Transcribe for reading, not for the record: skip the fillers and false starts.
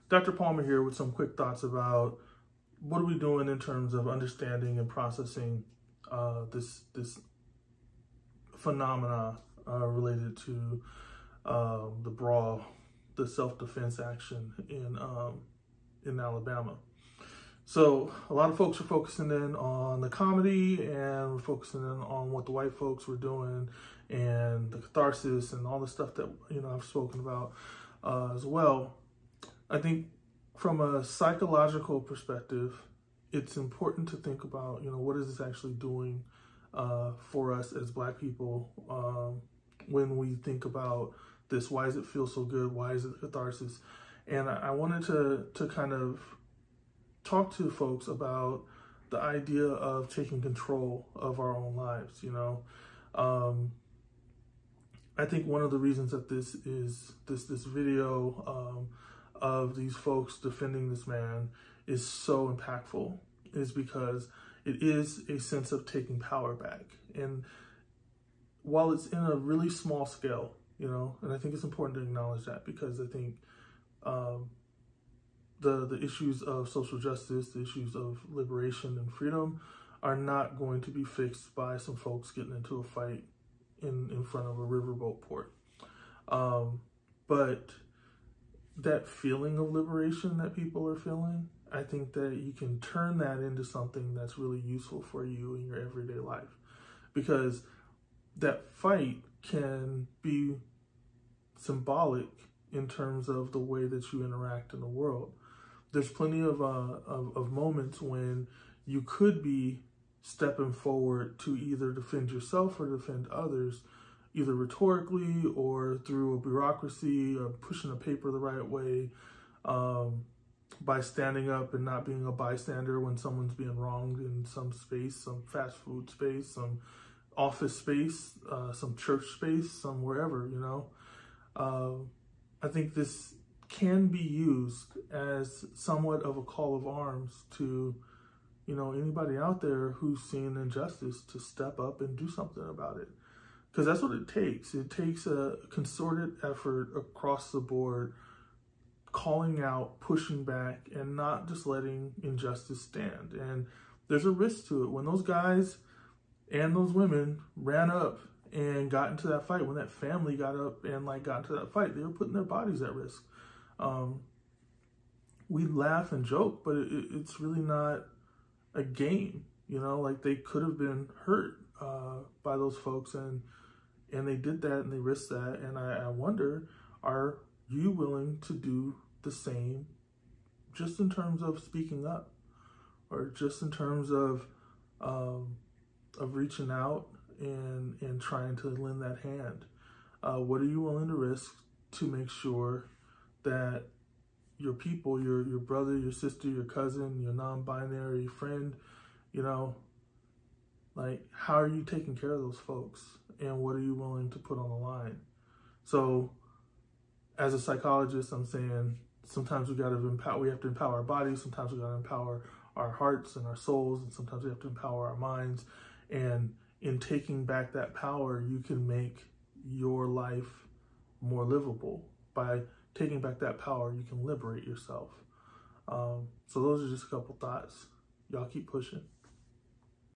Dr. Palmer here with some quick thoughts about what are we doing in terms of understanding and processing this phenomena related to the brawl, the self-defense action in Alabama. So a lot of folks are focusing in on the comedy and focusing in on what the white folks were doing and the catharsis and all the stuff that I've spoken about as well. I think from a psychological perspective, it's important to think about what is this actually doing for us as Black people when we think about this. Why does it feel so good? Why is it catharsis? And I wanted to kind of talk to folks about the idea of taking control of our own lives. I think one of the reasons that this video of these folks defending this man is so impactful is because it is a sense of taking power back. And while it's in a really small scale, and I think it's important to acknowledge that, because I think the issues of social justice, the issues of liberation and freedom are not going to be fixed by some folks getting into a fight in front of a riverboat port. But that feeling of liberation that people are feeling, I think that you can turn that into something that's really useful for you in your everyday life, because that fight can be symbolic in terms of the way that you interact in the world. There's plenty of moments when you could be stepping forward to either defend yourself or defend others, either rhetorically or through a bureaucracy or pushing a paper the right way, by standing up and not being a bystander when someone's being wronged in some space, some fast food space, some office space, some church space, some wherever, I think this can be used as somewhat of a call of arms to, anybody out there who's seeing injustice to step up and do something about it. Because that's what it takes. It takes a concerted effort across the board, calling out, pushing back, and not just letting injustice stand. And there's a risk to it. When those guys and those women ran up and got into that fight, when that family got up and got into that fight, they were putting their bodies at risk. We laugh and joke, but it's really not a game. They could have been hurt by those folks, and they did that and they risked that. And I wonder, are you willing to do the same, just in terms of speaking up, or just in terms of reaching out and trying to lend that hand? What are you willing to risk to make sure that your people, your brother, your sister, your cousin, your non-binary friend, how are you taking care of those folks, and what are you willing to put on the line? So as a psychologist, I'm saying sometimes we have to empower our bodies, sometimes we got to empower our hearts and our souls, and sometimes we have to empower our minds. And in taking back that power, you can make your life more livable. By taking back that power, you can liberate yourself. So those are just a couple thoughts. Y'all keep pushing.